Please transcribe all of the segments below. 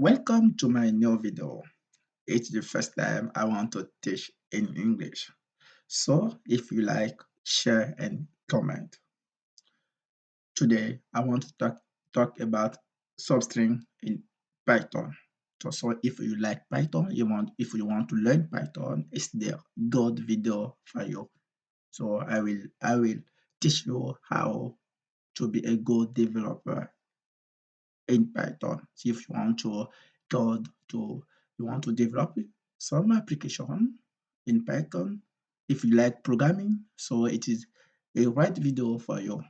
Welcome to my new video. It's the first time I want to teach in English. So if you like, share and comment. Today I want to talk about substring in Python. So if you like Python, if you want to learn Python, it's the good video for you. So I will teach you how to be a good developer in Python. So if you want to code to you want to develop some application in Python, if you like programming, so it is a right video for you.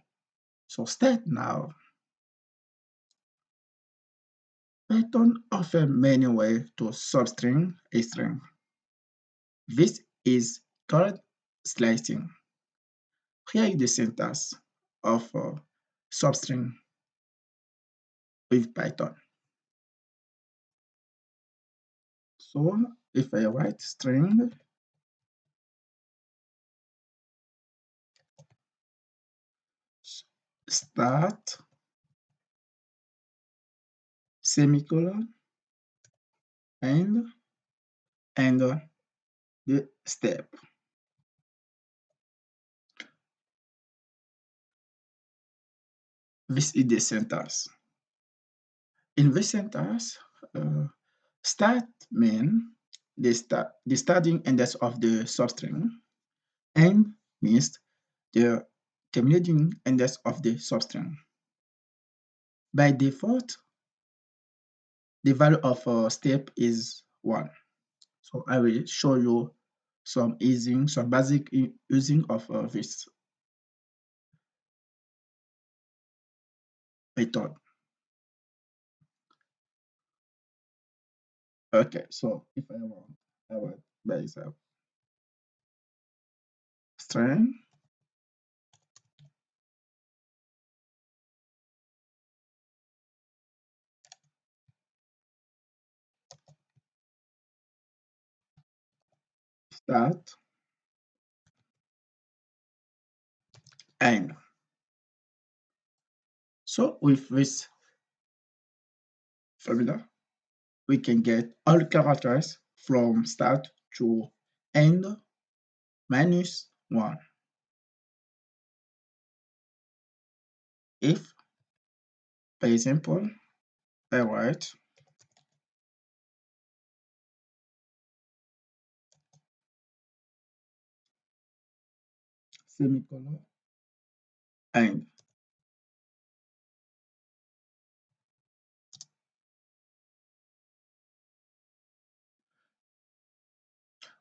So start now. Python offers many ways to substring a string. This is called slicing. Here is the syntax of substring with Python. So if I write string start semicolon and the step. This is the syntax. In this syntax, start means the starting index of the substring, and means the terminating index of the substring. By default, the value of a step is 1. So I will show you some basic using of this method. Okay, so if I want by itself string start end. So with this formula, we can get all characters from start to end minus 1. If, for example, I write semicolon end.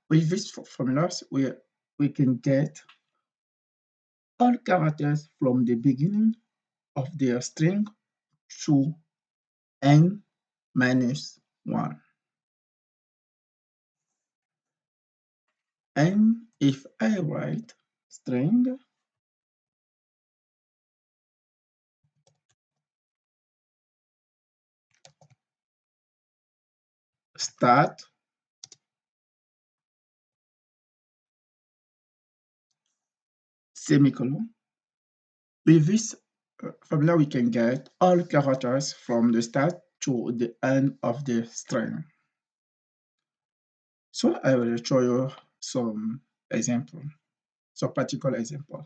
With this formulas, we can get all characters from the beginning of the string to n minus 1. And if I write string start semicolon, with this formula we can get all characters from the start to the end of the string. So I will show you some example, some particular example.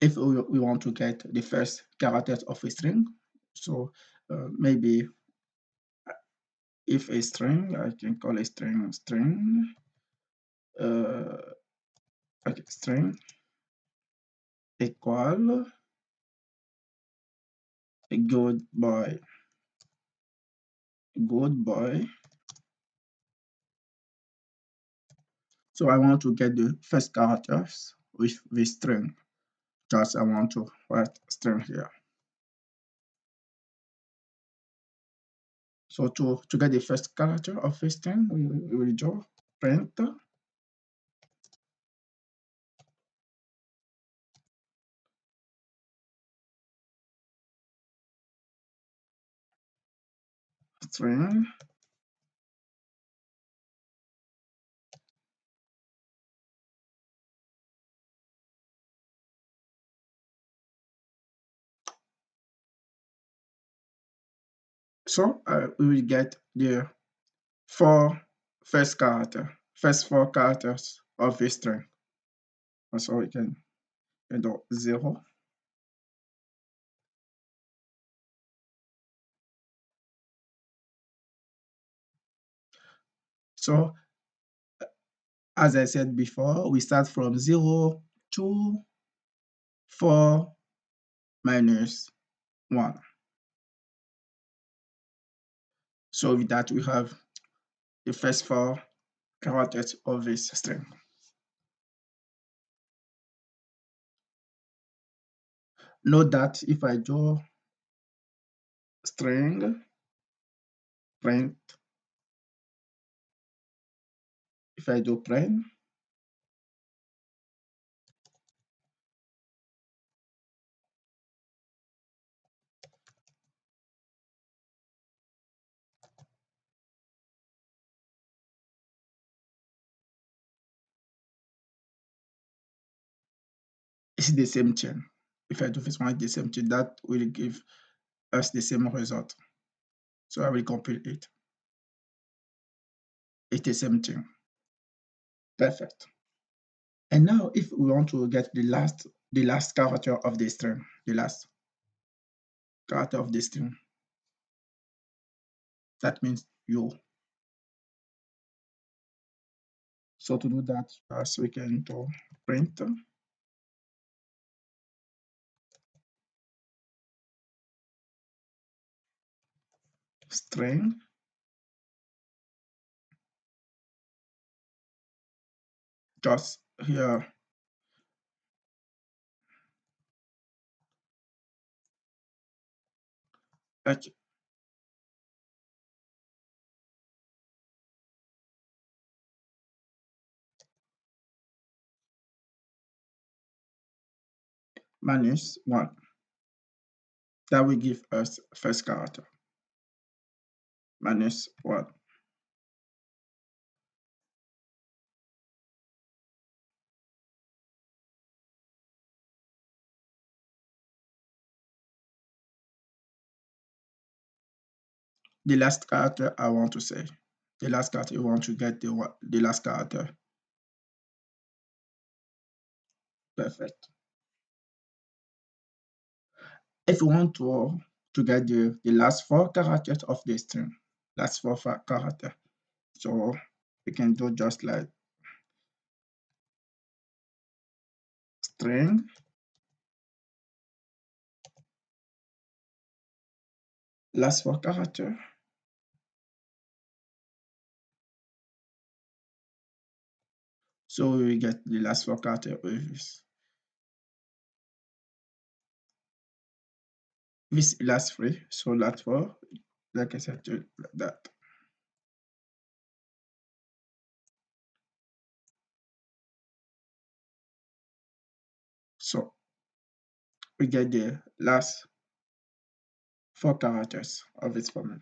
If we want to get the first characters of a string, so maybe if a string, I can call a string okay, string equal a good boy. So I want to get the first characters with this string. Just I want to write string here. So to get the first character of a string, we will draw print string So we will get the four first four characters of the string. So we can do 0, so as I said before, we start from 0 to 4 minus 1. So with that, we have the first four characters of this string. Note that if I do string print, if I do print, it's the same thing. If I do this one, the same thing, that will give us the same result. So I will compile it. It's the same thing. Perfect. And now if we want to get the last character of the string, the last character of the string, that means you. So to do that, first we can do print string just here like minus 1. That will give us first character minus 1. The last character I want to say, the last character you want to get the last character. Perfect. If you want to get the last four characters of the string, last four characters, so we can do just like string last four character. So we will get the last four character with this last three. So that's for, like I said, like that. So we get the last four characters of this formula.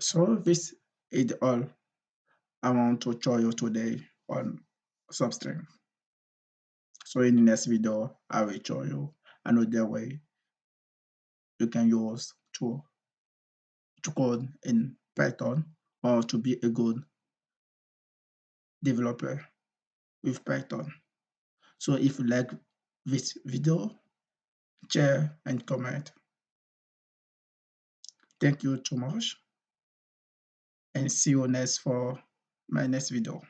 So this is all I want to show you today on Substring. So in the next video, I will show you another way you can use to code in Python or to be a good developer with Python. So if you like this video, share and comment. Thank you too much and see you next for my next video.